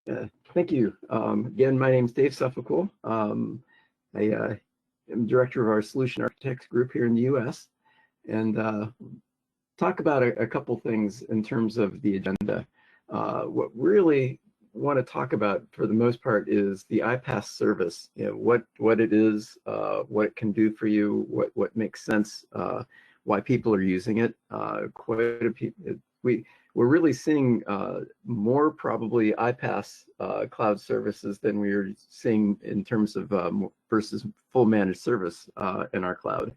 Thank you. Again, my name is Dave Suffolk. I am director of our Solution Architects group here in the U.S. and talk about a couple things in terms of the agenda. What really want to talk about for the most part is the iPaaS service. What it is, what it can do for you, what makes sense, why people are using it. We're really seeing more probably iPaaS cloud services than we are seeing in terms of versus full managed service in our cloud.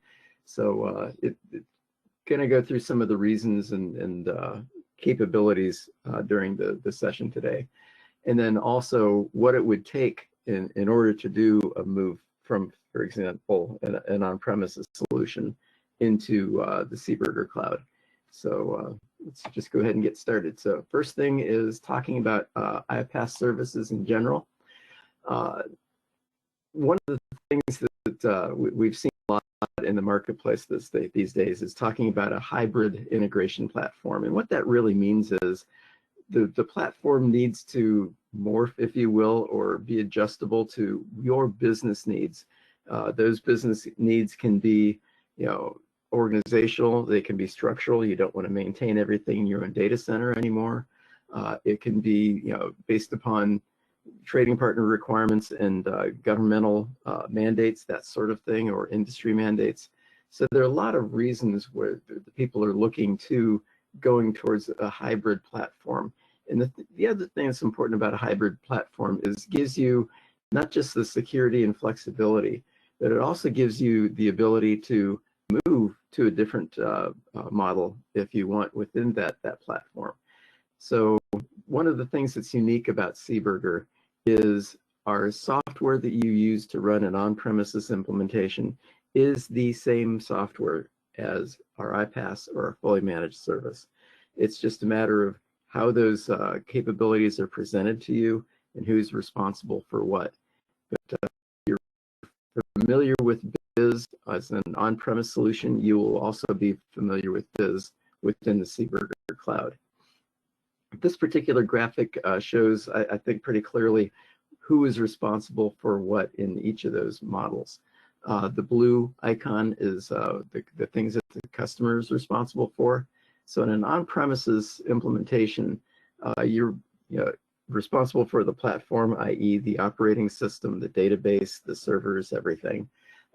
So it's going to go through some of the reasons and capabilities during the session today. And then also what it would take in order to do a move from, for example, an on-premises solution into the SEEBURGER cloud. So let's just go ahead and get started. So first thing is talking about iPaaS services in general. One of the things that we've seen a lot in the marketplace these days is talking about a hybrid integration platform. And what that really means is the platform needs to morph, if you will, or be adjustable to your business needs. Those business needs can be, organizational, they can be structural. You don't want to maintain everything in your own data center anymore. It can be, based upon trading partner requirements and governmental mandates, that sort of thing, or industry mandates. So there are a lot of reasons where the people are looking to going towards a hybrid platform. And the other thing that's important about a hybrid platform is gives you not just the security and flexibility, but it also gives you the ability to move to a different model if you want within that platform. So one of the things that's unique about SEEBURGER is our software that you use to run an on-premises implementation is the same software as our iPaaS or our fully managed service. It's just a matter of how those capabilities are presented to you and who's responsible for what. But if you're familiar with BIS as an on-premise solution, you will also be familiar with BIS within the SEEBURGER cloud. This particular graphic shows, I think, pretty clearly who is responsible for what in each of those models. The blue icon is the things that the customer is responsible for. So in an on-premises implementation, you're responsible for the platform, i.e. the operating system, the database, the servers, everything,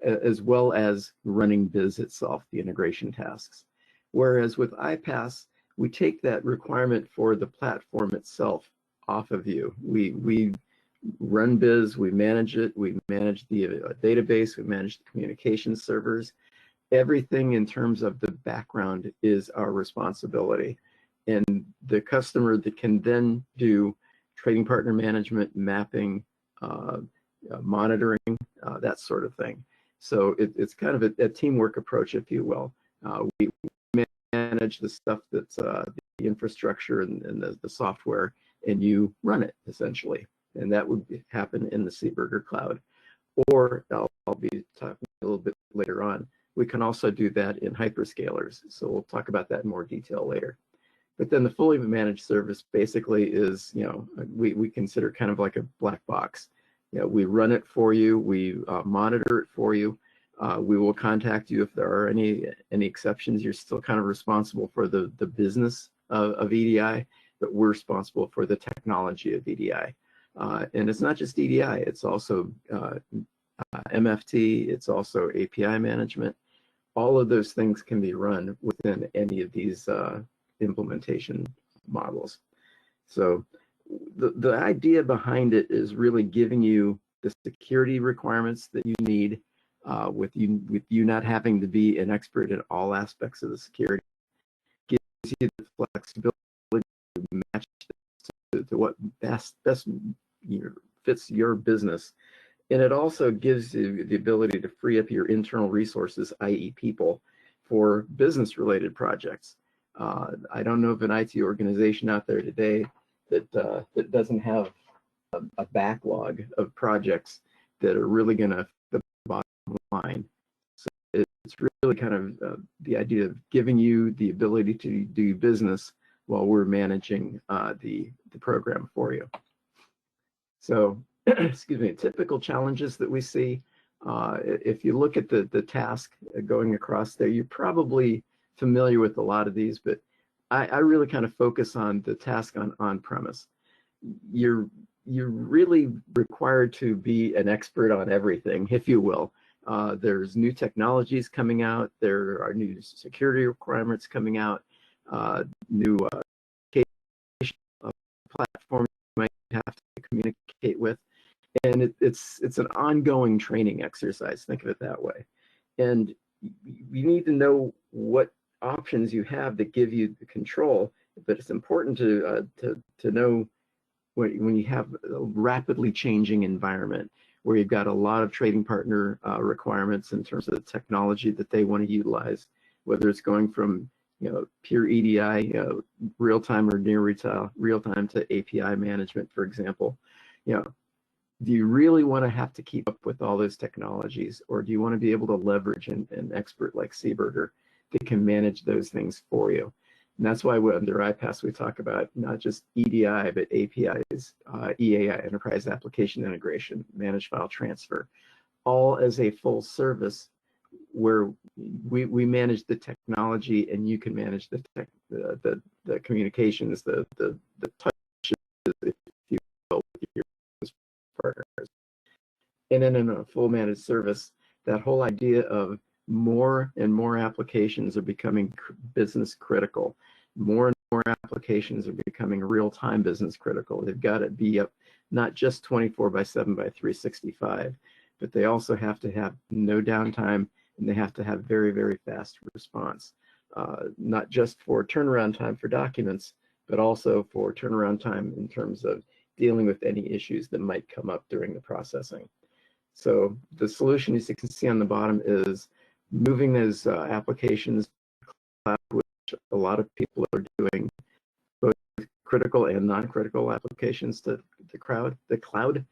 as well as running BIS itself, the integration tasks. Whereas with iPaaS, we take that requirement for the platform itself off of you. We run BIS, we manage it, we manage the database, we manage the communication servers. Everything in terms of the background is our responsibility. And the customer that can then do trading partner management, mapping, monitoring, that sort of thing. So it's kind of a teamwork approach, if you will. We manage the stuff that's the infrastructure and the software, and you run it essentially. And that would happen in the SEEBURGER cloud. Or I'll be talking a little bit later on. We can also do that in hyperscalers. So we'll talk about that in more detail later. But then the fully managed service basically is, we consider kind of like a black box. We run it for you, we monitor it for you. We will contact you if there are any exceptions. You're still kind of responsible for the business of EDI, but we're responsible for the technology of EDI. And it's not just EDI, it's also MFT, it's also API management. All of those things can be run within any of these implementation models. So the idea behind it is really giving you the security requirements that you need with you not having to be an expert in all aspects of the security. Gives you the flexibility to match to what best fits your business. And it also gives you the ability to free up your internal resources, i.e. people, for business-related projects. I don't know of an IT organization out there today that doesn't have a backlog of projects that are really going to the bottom line. So it's really kind of the idea of giving you the ability to do business while we're managing the program for you. So, excuse me, typical challenges that we see, if you look at the task going across there, you're probably familiar with a lot of these, but I really kind of focus on the task on-premise. You're really required to be an expert on everything, if you will. There's new technologies coming out. There are new security requirements coming out, new platforms you might have to communicate with. And it's an ongoing training exercise, think of it that way. And you need to know what options you have that give you the control, but it's important to know when you have a rapidly changing environment where you've got a lot of trading partner requirements in terms of the technology that they want to utilize, whether it's going from pure EDI, real-time or near real-time to API management, for example. Do you really want to have to keep up with all those technologies, or do you want to be able to leverage an expert like SEEBURGER that can manage those things for you? And that's why under iPaaS we talk about not just EDI, but APIs, EAI, Enterprise Application Integration, Managed File Transfer, all as a full service where we manage the technology and you can manage the communications, the touches, if you will, with your partners. And then in a full managed service, that whole idea of more and more applications are becoming business critical. More and more applications are becoming real-time business critical. They've got to be up not just 24/7 by 365, but they also have to have no downtime, and they have to have very, very fast response, not just for turnaround time for documents, but also for turnaround time in terms of dealing with any issues that might come up during the processing. So the solution, as you can see on the bottom, is moving those applications to the cloud, which a lot of people are doing, both critical and non-critical applications to the cloud.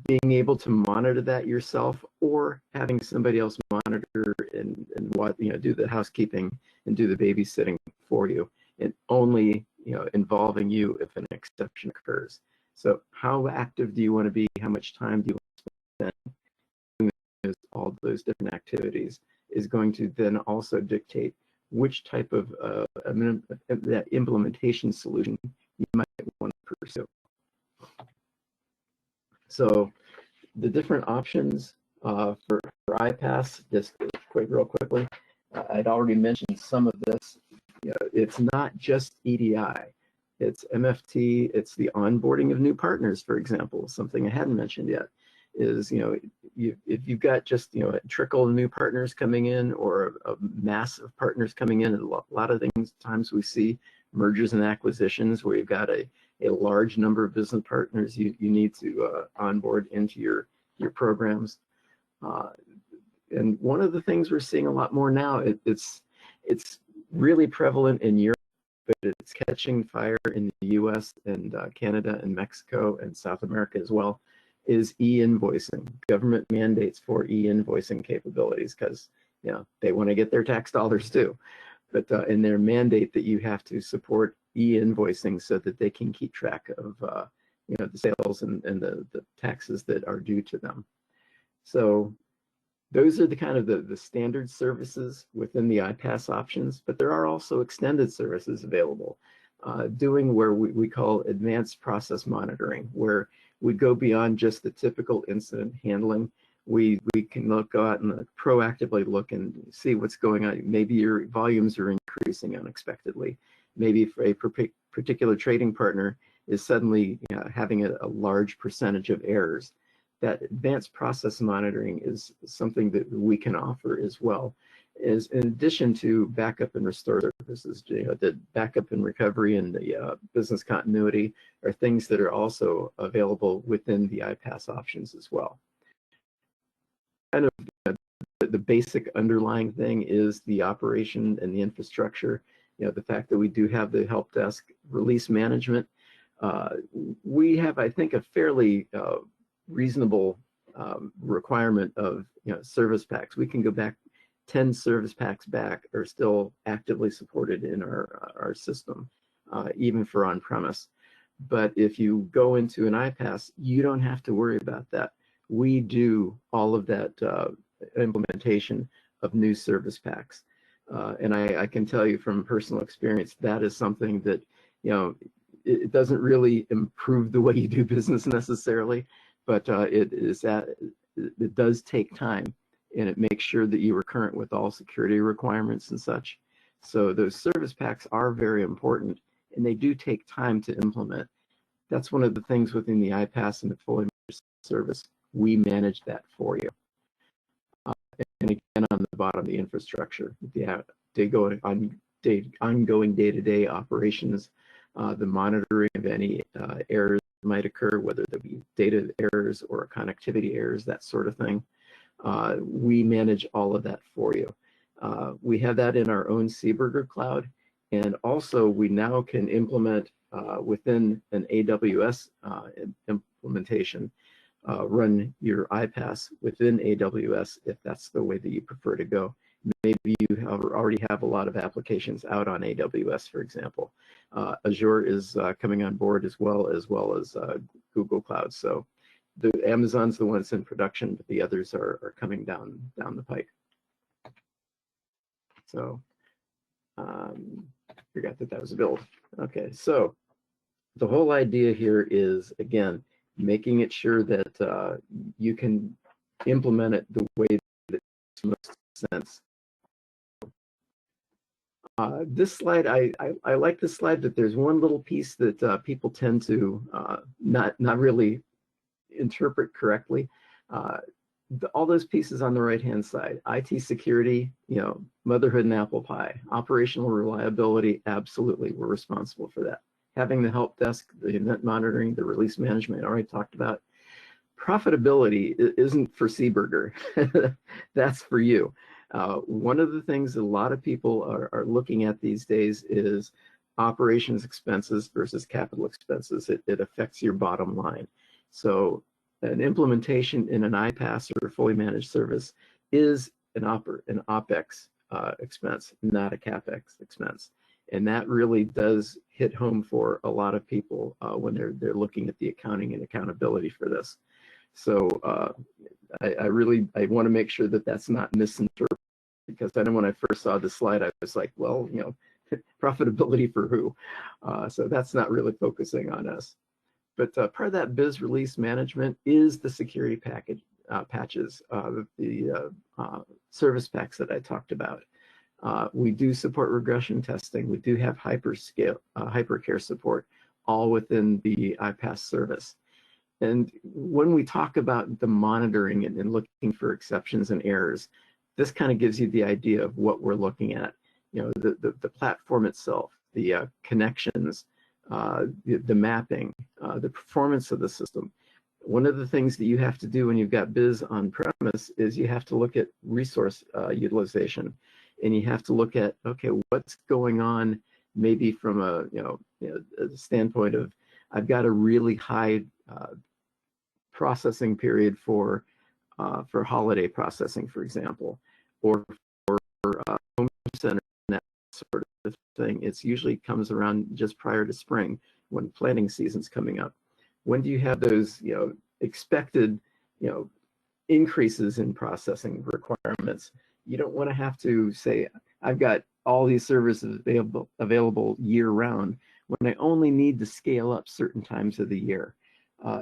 Being able to monitor that yourself, or having somebody else monitor and what do the housekeeping and do the babysitting for you, and only involving you if an exception occurs. So how active do you want to be? How much time do you want to spend doing all those different activities is going to then also dictate which type of that implementation solution you might want to pursue. So the different options for iPaaS, just real quickly, I'd already mentioned some of this. It's not just EDI. It's MFT, it's the onboarding of new partners, for example. Something I hadn't mentioned yet is, if you've got just, a trickle of new partners coming in, or a mass of partners coming in, and a lot of times we see mergers and acquisitions where you've got a large number of business partners you need to onboard into your programs. And one of the things we're seeing a lot more now, it's really prevalent in Europe, but it's catching fire in the US and Canada and Mexico and South America as well, is e-invoicing. Government mandates for e-invoicing capabilities, because they want to get their tax dollars too. But in their mandate that you have to support e-invoicing so that they can keep track of the sales and the taxes that are due to them. So those are the kind of the standard services within the iPaaS options, but there are also extended services available, doing where we call advanced process monitoring, where we go beyond just the typical incident handling. We can go out and proactively look and see what's going on. Maybe your volumes are increasing unexpectedly. Maybe for a particular trading partner is suddenly having a large percentage of errors. That advanced process monitoring is something that we can offer as well, is in addition to backup and restore services. The backup and recovery and the business continuity are things that are also available within the iPaaS options as well. Kind of the basic underlying thing is the operation and the infrastructure. The fact that we do have the help desk, release management. We have, I think, a fairly reasonable requirement of service packs. We can go back 10 service packs back, are still actively supported in our system, even for on-premise. But if you go into an iPaaS, you don't have to worry about that. We do all of that implementation of new service packs. And I can tell you from personal experience, that is something that, it doesn't really improve the way you do business necessarily, but it does take time, and it makes sure that you are current with all security requirements and such. So those service packs are very important, and they do take time to implement. That's one of the things within the iPaaS and the fully managed service. We manage that for you. And again, on the bottom, the infrastructure, ongoing day-to-day operations, the monitoring of any errors that might occur, whether they be data errors or connectivity errors, that sort of thing. We manage all of that for you. We have that in our own SEEBURGER cloud, and also we now can implement within an AWS implementation, run your iPaaS within AWS if that's the way that you prefer to go. Maybe you already have a lot of applications out on AWS, for example. Azure is coming on board as well as Google Cloud. So the Amazon's the one that's in production, but the others are coming down the pike. So forgot that was a build. Okay, so the whole idea here is, again, making it sure that you can implement it the way that makes most sense. This slide, I like this slide, but there's one little piece that people tend to not really interpret correctly. All those pieces on the right-hand side, IT security, motherhood and apple pie. Operational reliability, absolutely, we're responsible for that. Having the help desk, the event monitoring, the release management, I already talked about. Profitability isn't for SEEBURGER. That's for you. One of the things that a lot of people are looking at these days is operations expenses versus capital expenses. It affects your bottom line. So an implementation in an iPaaS or a fully managed service is an OpEx expense, not a CapEx expense. And that really does hit home for a lot of people when they're looking at the accounting and accountability for this. So I want to make sure that that's not misinterpreted, because I know when I first saw this slide, I was like, well, profitability for who? So that's not really focusing on us. But part of that BIS release management is the security patches, the service packs that I talked about. We do support regression testing. We do have hypercare support, all within the iPaaS service. And when we talk about the monitoring and looking for exceptions and errors, this kind of gives you the idea of what we're looking at. The platform itself, the connections, the mapping, the performance of the system. One of the things that you have to do when you've got BIS on premise is you have to look at resource utilization, and you have to look at, okay, what's going on maybe from a standpoint of, I've got a really high processing period for holiday processing, for example, or for home center, that sort of thing. It's usually comes around just prior to spring when planting season's coming up. When do you have those expected increases in processing requirements? You don't want to have to say, I've got all these services available year-round when I only need to scale up certain times of the year.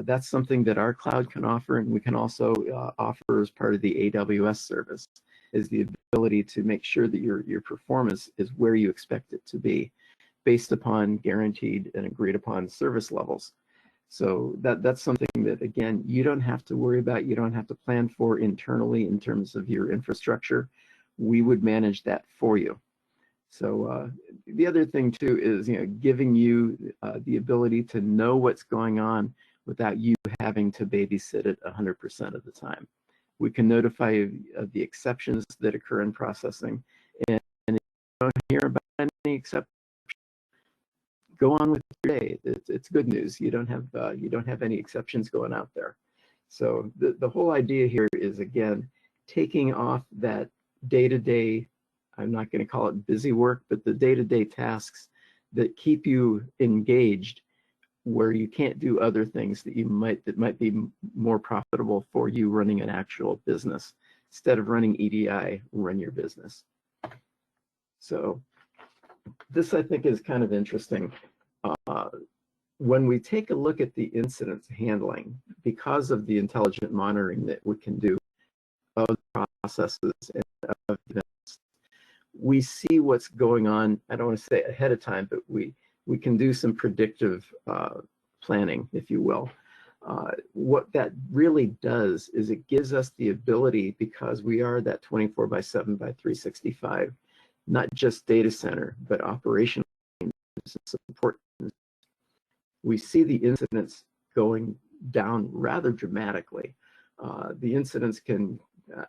That's something that our cloud can offer, and we can also offer as part of the AWS service, is the ability to make sure that your performance is where you expect it to be, based upon guaranteed and agreed upon service levels. So that's something that, again, you don't have to worry about, you don't have to plan for internally in terms of your infrastructure. We would manage that for you. So the other thing too is giving you the ability to know what's going on without you having to babysit it 100% of the time. We can notify you of the exceptions that occur in processing, and if you don't hear about any exceptions, go on with your day. It's good news. You don't have any exceptions going out there. So the whole idea here is, again, taking off that day-to-day, I'm not going to call it busy work, but the day-to-day tasks that keep you engaged where you can't do other things that might be more profitable for you running an actual business. Instead of running EDI, run your business. So this, I think, is kind of interesting. When we take a look at the incident handling, because of the intelligent monitoring that we can do of the processes and of events, we see what's going on. I don't want to say ahead of time, but we can do some predictive planning, if you will. What that really does is it gives us the ability, because we are that 24/7/365, not just data center, but operational support. We see the incidents going down rather dramatically. The incidents can,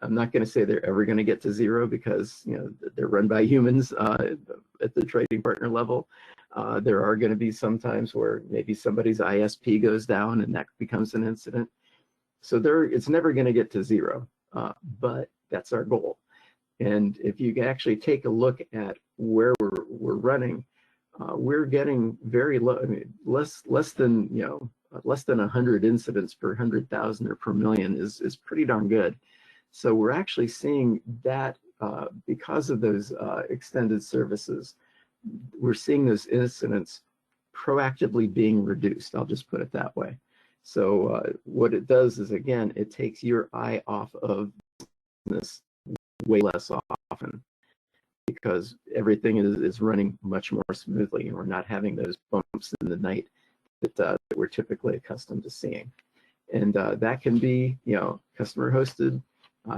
I'm not going to say they're ever going to get to zero, because they're run by humans at the trading partner level. There are going to be some times where maybe somebody's ISP goes down and that becomes an incident. So it's never going to get to zero, but that's our goal. And if you actually take a look at where we're running, we're getting very low. I mean, less than 100 incidents per 100,000 or per million is pretty darn good. So we're actually seeing that because of those extended services, we're seeing those incidents proactively being reduced. I'll just put it that way. So what it does is, again, it takes your eye off of this way less often, because everything is running much more smoothly, and we're not having those bumps in the night that we're typically accustomed to seeing. And that can be, customer hosted.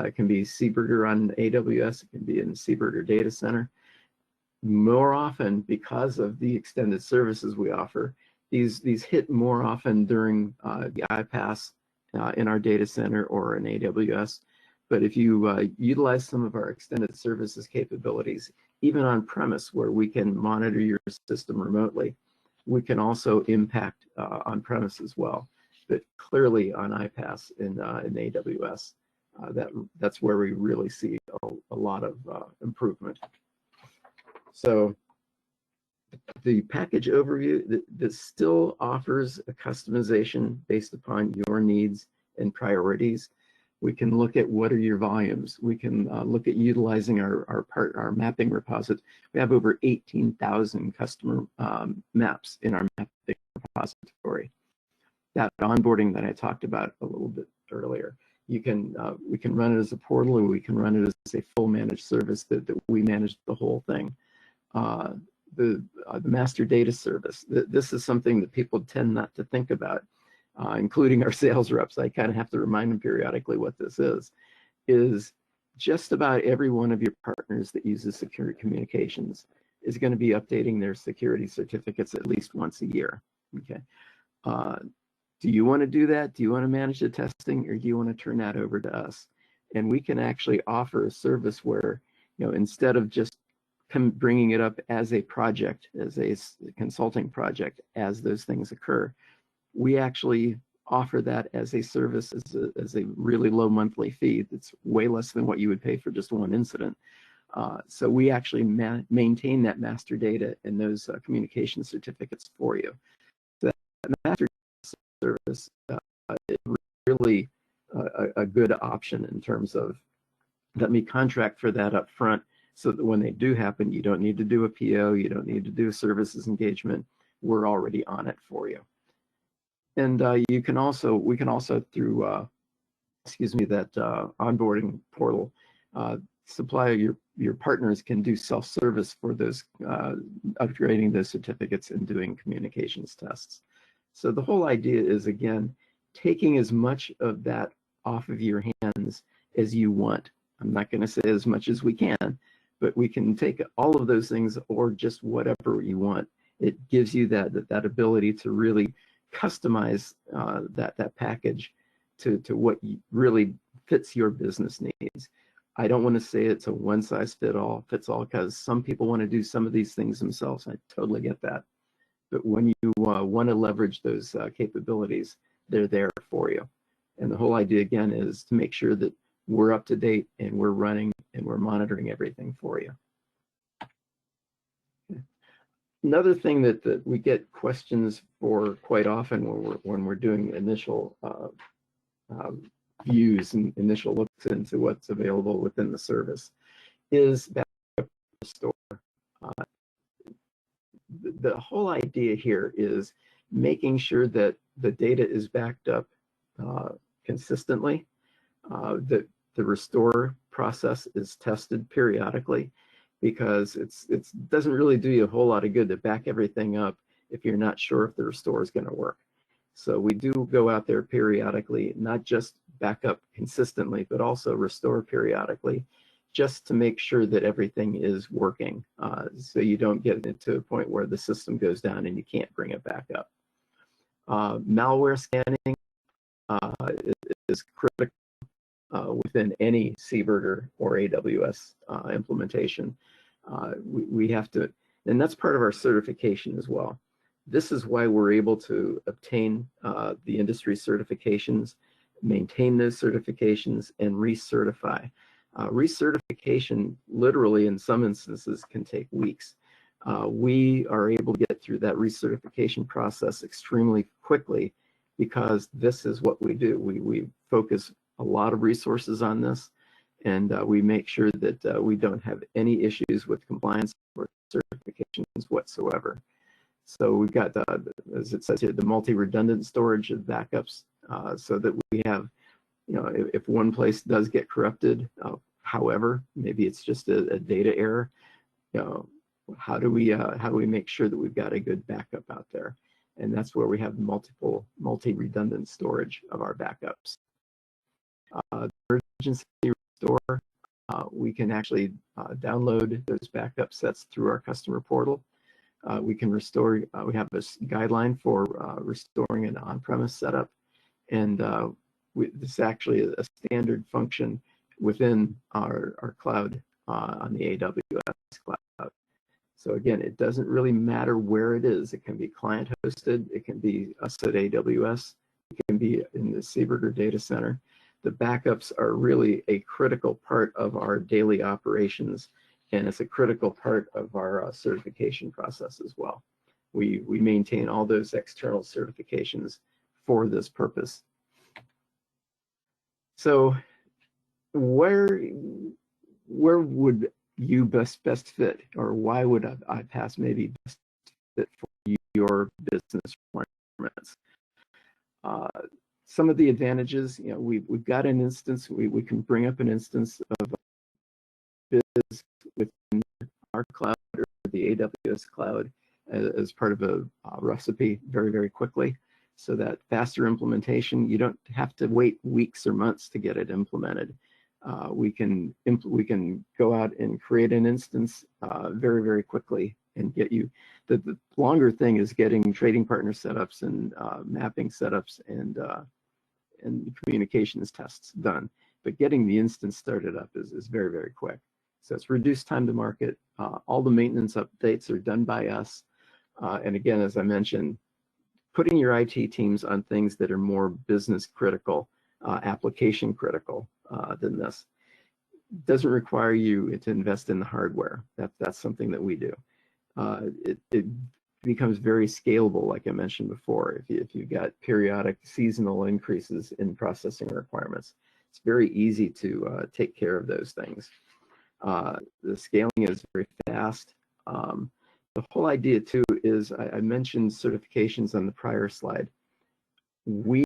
It can be SEEBURGER on AWS. It can be in SEEBURGER data center. More often, because of the extended services we offer, these hit more often during the iPaaS in our data center or in AWS. But if you utilize some of our extended services capabilities, even on premise, where we can monitor your system remotely, we can also impact on premise as well. But clearly on iPaaS in AWS, that's where we really see a lot of improvement. So the package overview that still offers a customization based upon your needs and priorities. We can look at what are your volumes. We can look at utilizing our mapping repository. We have over 18,000 customer maps in our mapping repository. That onboarding that I talked about a little bit earlier, we can run it as a portal, or we can run it as a full managed service that we manage the whole thing. The master data service. This is something that people tend not to think about. Including our sales reps. I kind of have to remind them periodically what this is just about every one of your partners that uses secure communications is going to be updating their security certificates at least once a year. Okay. Do you want to do that? Do you want to manage the testing, or do you want to turn that over to us? And we can actually offer a service where, instead of just bringing it up as a project, as a consulting project, as those things occur, we actually offer that as a service, as a really low monthly fee that's way less than what you would pay for just one incident. So we actually maintain that master data and those communication certificates for you. So that master service is really a good option in terms of, let me contract for that up front, so that when they do happen, you don't need to do a PO, you don't need to do a services engagement. We're already on it for you. And we can also through that onboarding portal, supply your partners can do self-service for those upgrading those certificates and doing communications tests. So the whole idea is, again, taking as much of that off of your hands as you want. I'm not going to say as much as we can, but we can take all of those things, or just whatever you want. It gives you that ability to really customize that package to what really fits your business needs. I don't want to say it's a one size fits all, because some people want to do some of these things themselves. I totally get that. But when you want to leverage those capabilities, they're there for you. And the whole idea, again, is to make sure that we're up to date and we're running and we're monitoring everything for you. Another thing that we get questions for quite often when we're doing initial views and initial looks into what's available within the service is backup restore. Uh, the whole idea here is making sure that the data is backed up consistently, that the restore process is tested periodically, because it doesn't really do you a whole lot of good to back everything up if you're not sure if the restore is going to work. So we do go out there periodically, not just back up consistently, but also restore periodically, just to make sure that everything is working, so you don't get into a point where the system goes down and you can't bring it back up. Malware scanning is critical within any SEEBURGER or AWS implementation. We have to, and that's part of our certification as well. This is why we're able to obtain the industry certifications, maintain those certifications, and recertify. Recertification, literally in some instances, can take weeks. We are able to get through that recertification process extremely quickly because this is what we do. We focus a lot of resources on this, and we make sure that we don't have any issues with compliance or certifications whatsoever. So we've got, as it says here, the multi-redundant storage of backups, so that we have, you know, if one place does get corrupted, however, maybe it's just a data error, you know, how do we make sure that we've got a good backup out there? And that's where we have multi-redundant storage of our backups. Emergency restore, we can actually download those backup sets through our customer portal. We can restore, we have this guideline for restoring an on-premise setup, and this is actually a standard function within our cloud on the AWS cloud. So again, it doesn't really matter where it is. It can be client hosted, it can be us at AWS, it can be in the SEEBURGER data center. The backups are really a critical part of our daily operations, and it's a critical part of our certification process as well. We maintain all those external certifications for this purpose. So where would you best fit, or why would iPaaS maybe best fit for your business requirements? Some of the advantages, you know, we've got an instance, we can bring up an instance of BIS within our cloud or the AWS cloud as part of a recipe very, very quickly. So that faster implementation, you don't have to wait weeks or months to get it implemented. We can go out and create an instance very, very quickly and get you. The longer thing is getting trading partner setups and mapping setups and communications tests done. But getting the instance started up is very, very quick. So it's reduced time to market. All the maintenance updates are done by us. And again, as I mentioned, putting your IT teams on things that are more business critical, application critical than this doesn't require you to invest in the hardware. That's something that we do. It becomes very scalable, like I mentioned before. If you've got periodic seasonal increases in processing requirements, it's very easy to take care of those things. The scaling is very fast. The whole idea too is, I mentioned certifications on the prior slide. We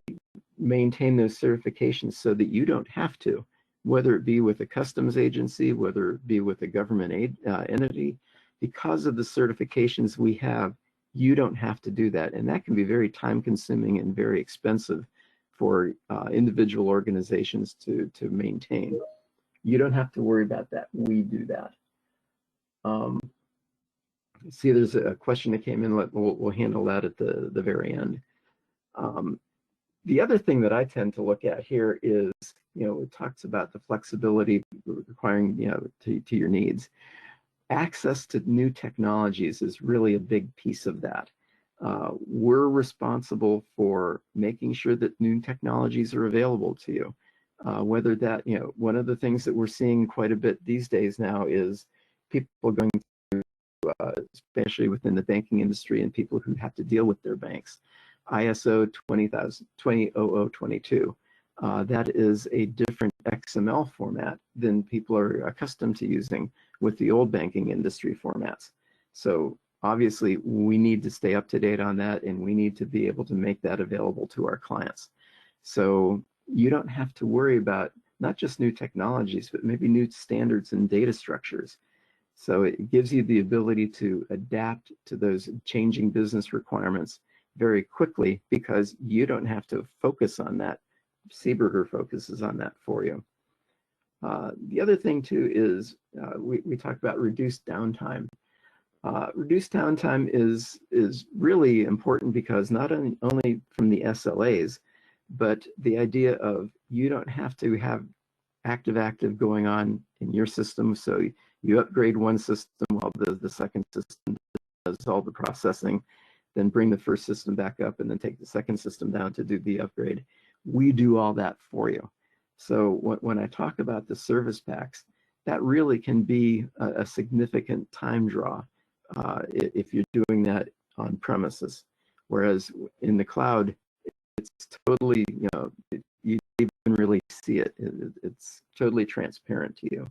maintain those certifications so that you don't have to, whether it be with a customs agency, whether it be with a government entity. Because of the certifications we have, you don't have to do that. And that can be very time consuming and very expensive for individual organizations to maintain. You don't have to worry about that. We do that. See, there's a question that came in. We'll handle that at the very end. The other thing that I tend to look at here is, you know, it talks about the flexibility requiring, you know, to your needs. Access to new technologies is really a big piece of that. We're responsible for making sure that new technologies are available to you. Whether that, you know, one of the things that we're seeing quite a bit these days now is people going to especially within the banking industry and people who have to deal with their banks. ISO 20022. That is a different XML format than people are accustomed to using with the old banking industry formats. So obviously, we need to stay up to date on that, and we need to be able to make that available to our clients. So you don't have to worry about not just new technologies, but maybe new standards and data structures. So it gives you the ability to adapt to those changing business requirements very quickly because you don't have to focus on that. SEEBURGER focuses on that for you. The other thing too is we talked about reduced downtime. Reduced downtime is really important because not only from the SLAs, but the idea of you don't have to have active going on in your system. So you upgrade one system while the second system does all the processing, then bring the first system back up and then take the second system down to do the upgrade. We do all that for you. So when I talk about the service packs, that really can be a significant time draw if you're doing that on premises. Whereas in the cloud, it's totally, you even really see it. It's totally transparent to you.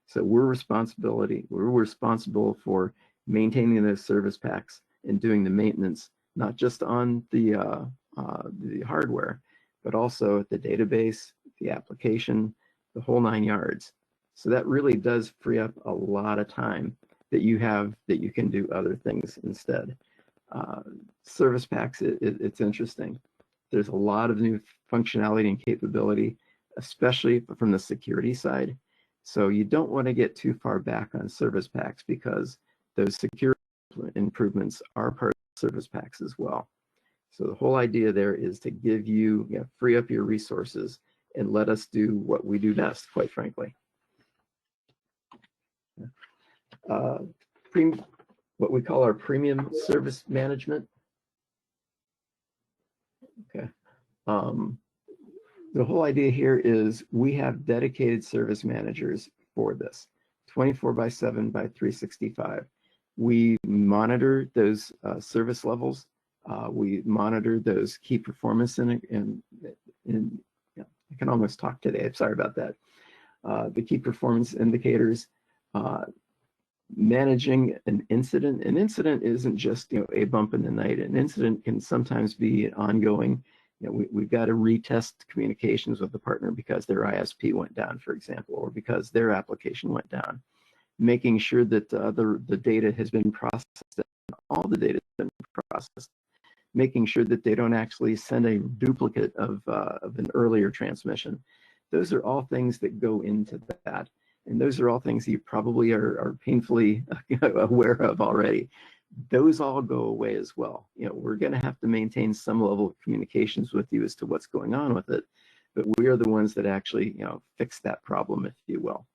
So we're responsible for maintaining those service packs and doing the maintenance, not just on the hardware, but also the database, the application, the whole 9 yards. So that really does free up a lot of time that you have that you can do other things instead. Service packs, it's interesting. There's a lot of new functionality and capability, especially from the security side. So you don't want to get too far back on service packs because those security improvements are part of service packs as well. So the whole idea there is to give you, free up your resources and let us do what we do best, quite frankly. What we call our premium service management. Okay. The whole idea here is we have dedicated service managers for this, 24/7 by 365. We monitor those service levels. We monitor those key performance I can almost talk today. I'm sorry about that. The key performance indicators. Managing an incident. An incident isn't just a bump in the night. An incident can sometimes be ongoing. We've got to retest communications with the partner because their ISP went down, for example, or because their application went down. Making sure that the data has been processed, all the data has been processed. Making sure that they don't actually send a duplicate of an earlier transmission. Those are all things that go into that. And those are all things you probably are painfully aware of already. Those all go away as well. We're going to have to maintain some level of communications with you as to what's going on with it, but we are the ones that actually, fix that problem, if you will.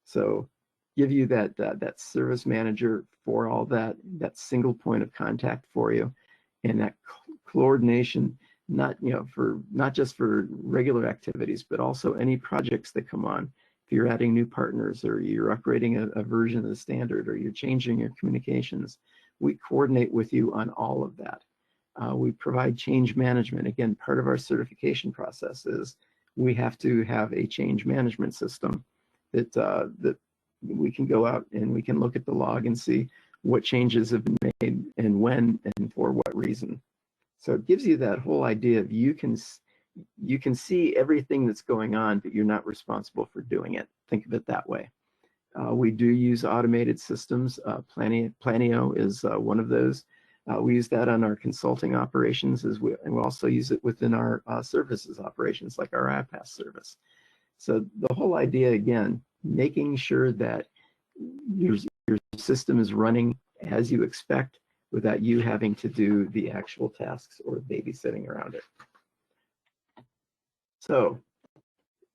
So give you that service manager for all that single point of contact for you, and that coordination, not just for regular activities, but also any projects that come on. If you're adding new partners, or you're upgrading a version of the standard, or you're changing your communications, we coordinate with you on all of that. We provide change management. Again, part of our certification process is we have to have a change management system that we can go out and we can look at the log and see what changes have been made and when and for what reason. So it gives you that whole idea of you can see everything that's going on, but you're not responsible for doing it. Think of it that way. We do use automated systems. Planio is one of those. We use that on our consulting operations, and we also use it within our services operations, like our iPaaS service. So the whole idea, again, making sure that your system is running as you expect without you having to do the actual tasks or babysitting around it. So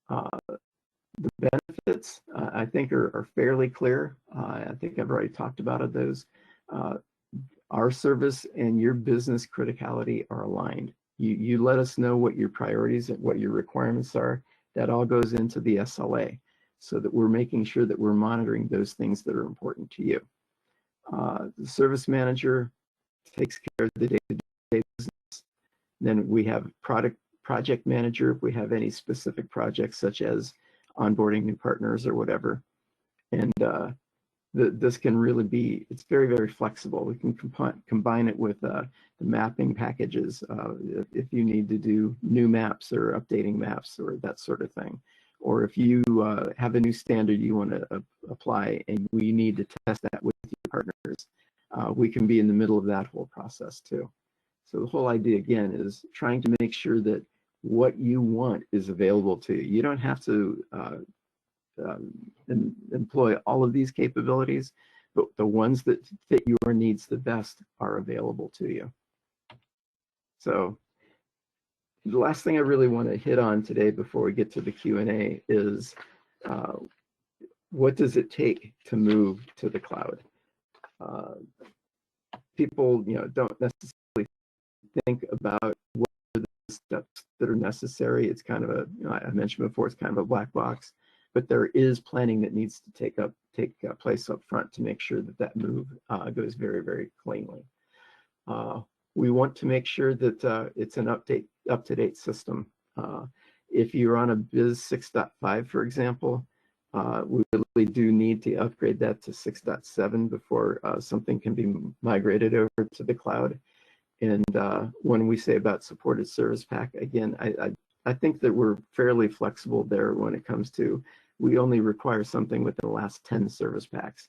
the benefits, I think, are fairly clear. I think I've already talked about those. Our service and your business criticality are aligned. You let us know what your priorities and what your requirements are. That all goes into the SLA, so that we're making sure that we're monitoring those things that are important to you. The service manager takes care of the day-to-day business. Then we have project manager if we have any specific projects such as onboarding new partners or whatever. And this can really be, it's very, very flexible. We can combine it with the mapping packages if you need to do new maps or updating maps or that sort of thing. Or if you have a new standard you want to apply and we need to test that with your partners, we can be in the middle of that whole process too. So the whole idea, again, is trying to make sure that what you want is available to you. You don't have to employ all of these capabilities, but the ones that fit your needs the best are available to you. So the last thing I really want to hit on today before we get to the Q&A is what does it take to move to the cloud? People, don't necessarily think about what are the steps that are necessary. It's kind of a, I mentioned before, it's kind of a black box, but there is planning that needs to take place up front to make sure that that move goes very, very cleanly. We want to make sure that it's an up-to-date system. If you're on a BIS 6.5, for example, we really do need to upgrade that to 6.7 before something can be migrated over to the cloud. And when we say about supported service pack, again, I think that we're fairly flexible there when it comes to, we only require something within the last 10 service packs.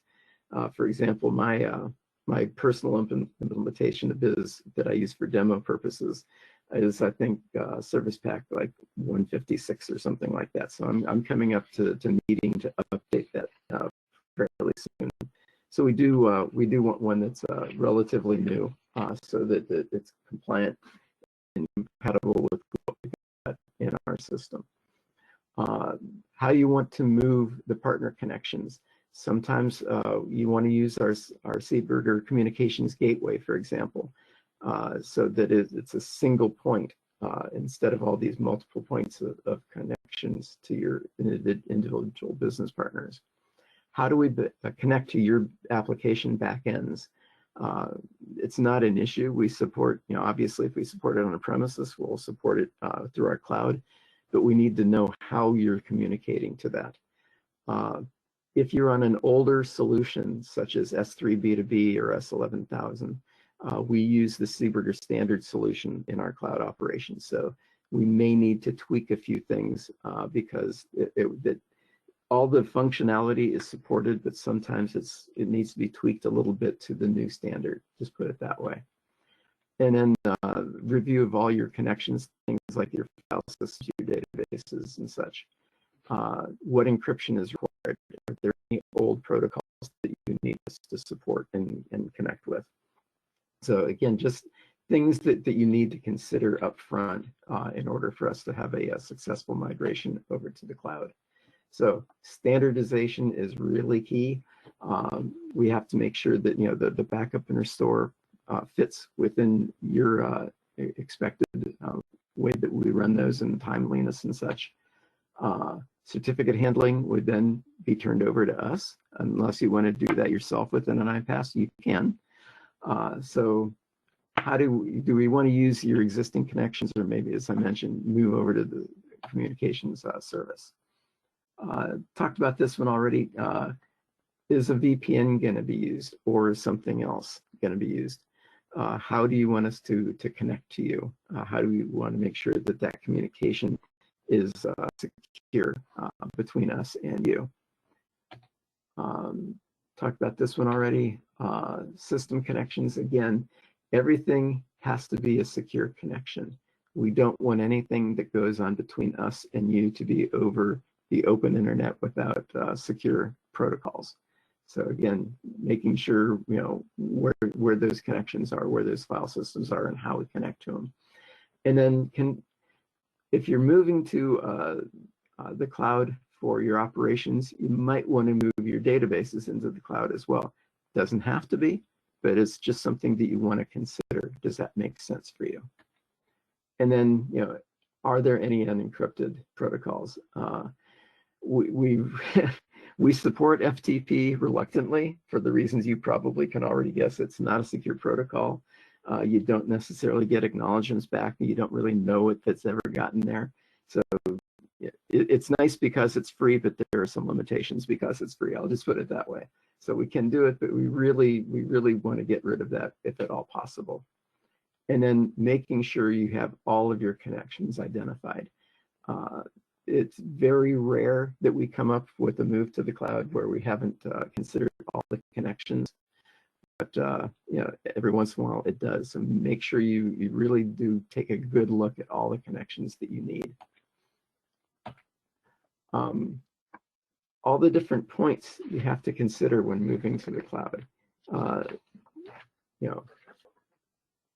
For example, my personal implementation of BIS that I use for demo purposes is, I think, service pack like 156 or something like that. So I'm coming up to needing to update that fairly soon. So we do want one that's relatively new, so that it's compliant and compatible with what we got in our system. How you want to move the partner connections. Sometimes you want to use our SEEBURGER communications gateway, for example, so that it's a single point instead of all these multiple points of connections to your individual business partners. How do we connect to your application backends? It's not an issue. We support, obviously, if we support it on a premises, we'll support it through our cloud, but we need to know how you're communicating to that. If you're on an older solution, such as S3 B2B or S11000, we use the SEEBURGER standard solution in our cloud operations. So we may need to tweak a few things because all the functionality is supported, but sometimes it needs to be tweaked a little bit to the new standard, just put it that way. And then review of all your connections, things like your file systems, your databases and such. What encryption is required? Are there any old protocols that you need us to support and connect with? So again, just things that you need to consider up front in order for us to have a successful migration over to the cloud. So standardization is really key. We have to make sure that the backup and restore fits within your expected way that we run those and timeliness and such. Certificate handling would then be turned over to us. Unless you want to do that yourself within an iPaaS, you can. So how do we want to use your existing connections, or maybe, as I mentioned, move over to the communications service? Talked about this one already. Is a VPN going to be used, or is something else going to be used? How do you want us to connect to you? How do we want to make sure that that communication is secure between us and you? Talked about this one already. System connections, again, everything has to be a secure connection. We don't want anything that goes on between us and you to be over the open internet without secure protocols. So again, making sure where those connections are, where those file systems are, and how we connect to them. And then if you're moving to the cloud for your operations, you might want to move your databases into the cloud as well. Doesn't have to be, but it's just something that you want to consider. Does that make sense for you? And then, are there any unencrypted protocols? We We support FTP reluctantly for the reasons you probably can already guess. It's not a secure protocol. You don't necessarily get acknowledgements back. You don't really know if it's ever gotten there. So it's nice because it's free, but there are some limitations because it's free. I'll just put it that way. So we can do it, but we really want to get rid of that if at all possible. And then making sure you have all of your connections identified. It's very rare that we come up with a move to the cloud where we haven't considered all the connections. But you know, every once in a while it does. So make sure you really do take a good look at all the connections that you need. All the different points you have to consider when moving to the cloud. You know,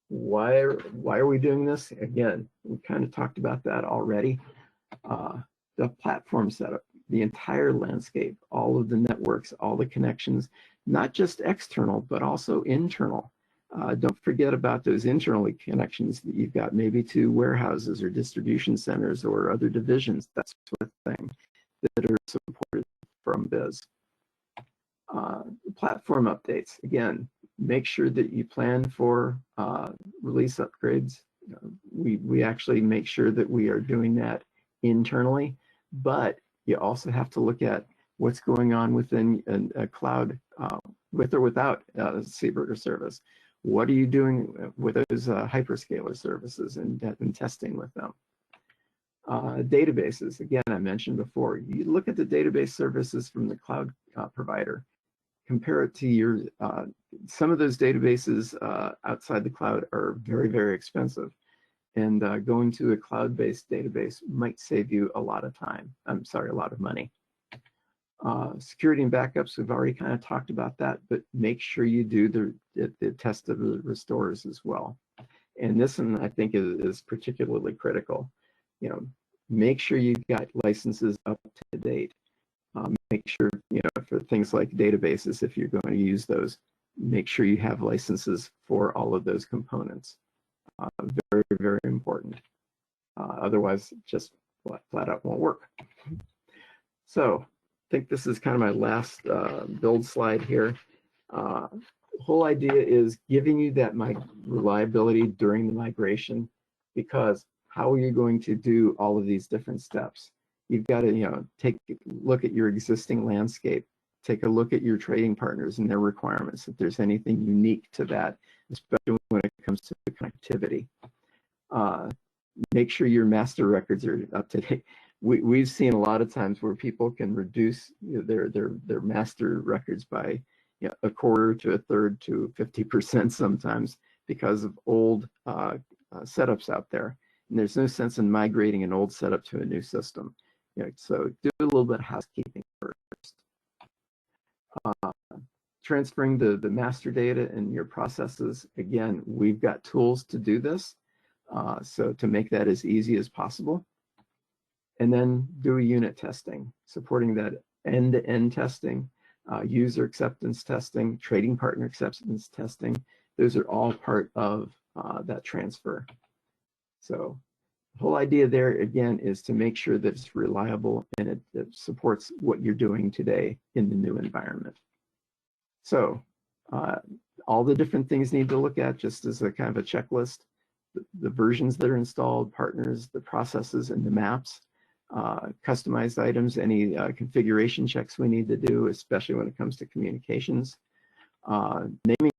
why are we doing this? Again, we kind of talked about that already. The platform setup, the entire landscape, all of the networks, all the connections, not just external, but also internal. Don't forget about those internal connections that you've got, maybe to warehouses or distribution centers or other divisions, that sort of thing, that are supported from BIS. Platform updates, again, make sure that you plan for release upgrades. We actually make sure that we are doing that internally, but you also have to look at what's going on within a cloud, with or without SEEBURGER service. What are you doing with those hyperscaler services and testing with them? Databases, again, I mentioned before, you look at the database services from the cloud provider, compare it to your, some of those databases outside the cloud are very expensive. And going to a cloud-based database might save you a lot of time. I'm sorry, a lot of money. Security and backups, we've already kind of talked about that, but make sure you do the test of the restores as well. And this one I think is particularly critical. You know, make sure you've got licenses up to date. Make sure, you know, for things like databases, if you're going to use those, make sure you have licenses for all of those components. Very important. Otherwise, just flat out won't work. So I think this is kind of my last build slide here. The whole idea is giving you that reliability during the migration, because how are you going to do all of these different steps? You've got to, you know, take a look at your existing landscape, take a look at your trading partners and their requirements, if there's anything unique to that, especially when it comes to connectivity. Make sure your master records are up to date. We've seen a lot of times where people can reduce, you know, their master records by, you know, a quarter to a third to 50% sometimes because of old setups out there. And there's no sense in migrating an old setup to a new system. You know, so do a little bit of housekeeping first. Transferring the master data and your processes, again, we've got tools to do this, so to make that as easy as possible. And then do a unit testing, supporting that end-to-end testing, user acceptance testing, trading partner acceptance testing. Those are all part of that transfer. So the whole idea there, again, is to make sure that it's reliable and it supports what you're doing today in the new environment. So all the different things need to look at, just as a kind of a checklist, the versions that are installed, partners, the processes, and the maps, customized items, any configuration checks we need to do, especially when it comes to communications. Naming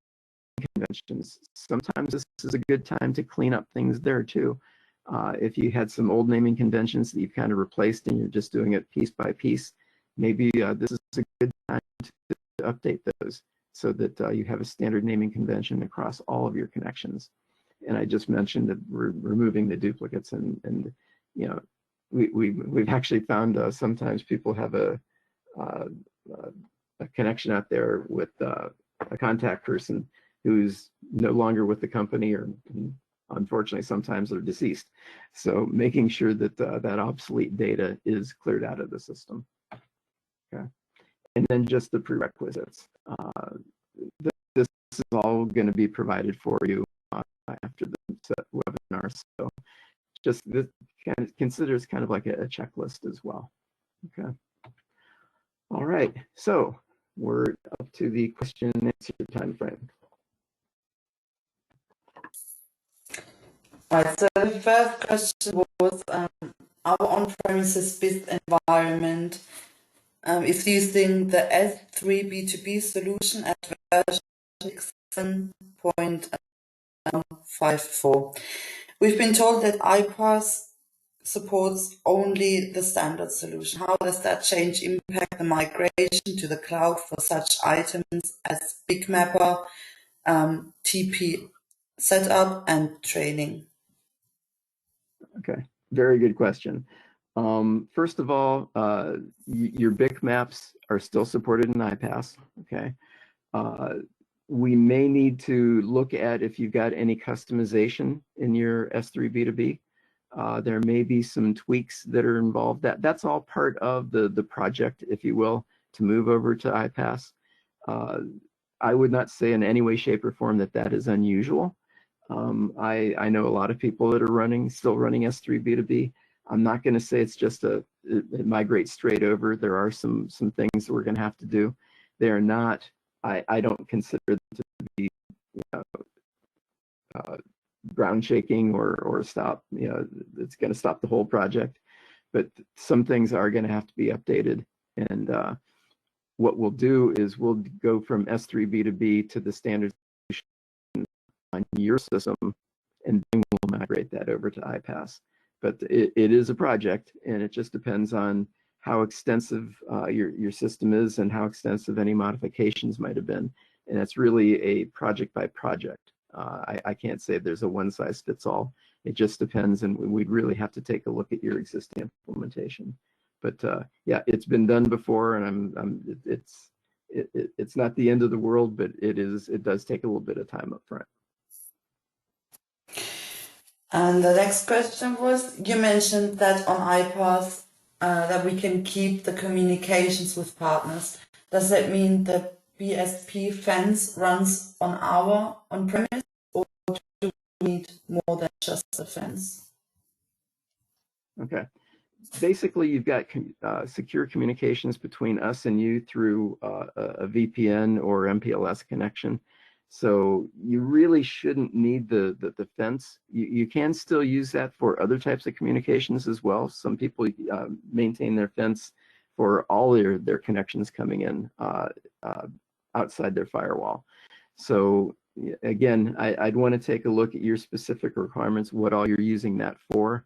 conventions, sometimes this is a good time to clean up things there too. If you had some old naming conventions that you've kind of replaced and you're just doing it piece by piece, maybe this is a good time to update those so that you have a standard naming convention across all of your connections. And I just mentioned that we're removing the duplicates, and you know, we've actually found sometimes people have a connection out there with a contact person who's no longer with the company, or unfortunately sometimes they're deceased. So making sure that that obsolete data is cleared out of the system. Okay. And then just the prerequisites. This is all going to be provided for you after the webinar. So just this kind of considers kind of like a checklist as well. Okay. All right, so we're up to the question and answer time frame. All right, so the first question was our on-premises BIS environment is using the S3 B2B solution at version 7.54. We've been told that iPaaS supports only the standard solution. How does that change impact the migration to the cloud for such items as Big Mapper, TP setup, and training? Okay, very good question. First of all, your BIC maps are still supported in iPaaS, okay? We may need to look at if you've got any customization in your S3 B2B. There may be some tweaks that are involved. That's all part of the project, if you will, to move over to iPaaS. I would not say in any way, shape, or form that that is unusual. I know a lot of people that are still running S3 B2B. I'm not going to say it's just it migrate straight over. There are some things that we're going to have to do. They are not. I don't consider them to be, ground shaking or stop. It's going to stop the whole project. But some things are going to have to be updated. And what we'll do is we'll go from S3 B2B to the standard on your system, and then we'll migrate that over to iPaaS. But it is a project, and it just depends on how extensive your system is and how extensive any modifications might have been. And it's really a project by project. I can't say there's a one size fits all. It just depends, and we'd really have to take a look at your existing implementation. But yeah, it's been done before, and it's not the end of the world, but it does take a little bit of time up front. And the next question was, you mentioned that on iPaaS that we can keep the communications with partners. Does that mean the BSP fence runs on our on-premise, or do we need more than just the fence? Okay. Basically, you've got secure communications between us and you through a VPN or MPLS connection. So you really shouldn't need the fence. You can still use that for other types of communications as well. Some people maintain their fence for all their connections coming in outside their firewall. So again, I'd want to take a look at your specific requirements, what all you're using that for.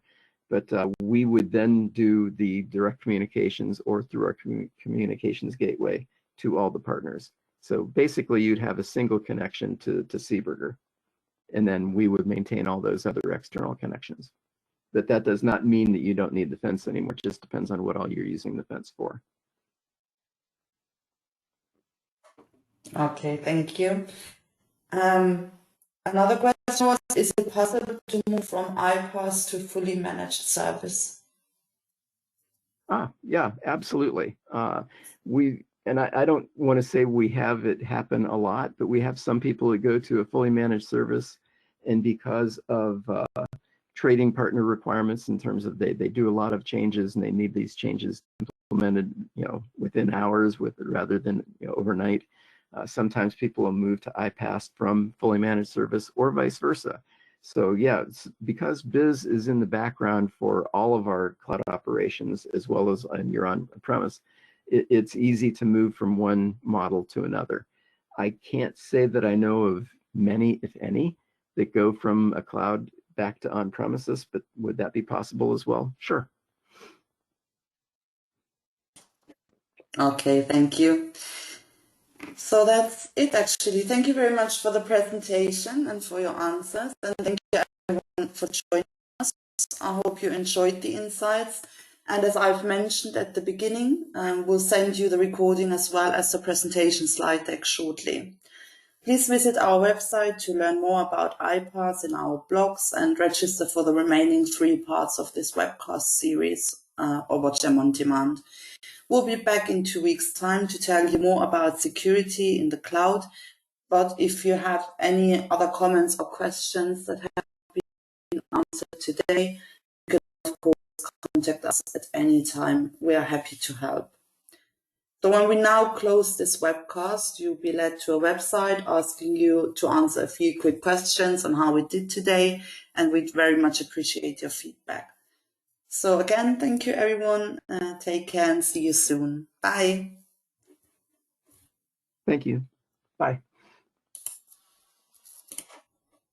But we would then do the direct communications or through our communications gateway to all the partners. So basically, you'd have a single connection to SEEBURGER, and then we would maintain all those other external connections. But that does not mean that you don't need the fence anymore. It just depends on what all you're using the fence for. Okay, thank you. Another question was, is it possible to move from iPaaS to fully managed service? Yeah, absolutely. I don't want to say we have it happen a lot, but we have some people that go to a fully managed service, and because of trading partner requirements in terms of they do a lot of changes and they need these changes implemented, within hours rather than overnight. Sometimes people will move to iPaaS from fully managed service or vice versa. So yeah, because BIS is in the background for all of our cloud operations as well as your on-premise, it's easy to move from one model to another. I can't say that I know of many, if any, that go from a cloud back to on-premises, but would that be possible as well? Sure. Okay, thank you. So that's it, actually. Thank you very much for the presentation and for your answers. And thank you everyone for joining us. I hope you enjoyed the insights. And as I've mentioned at the beginning, we'll send you the recording as well as the presentation slide deck shortly. Please visit our website to learn more about iPaaS in our blogs and register for the remaining 3 parts of this webcast series or watch them on demand. We'll be back in 2 weeks' time to tell you more about security in the cloud. But if you have any other comments or questions that have been answered today, you can of course contact us at any time. We are happy to help. So when we now close this webcast, you'll be led to a website asking you to answer a few quick questions on how we did today, and we'd very much appreciate your feedback. So again, thank you everyone. Take care and see you soon. Bye. Thank you. Bye.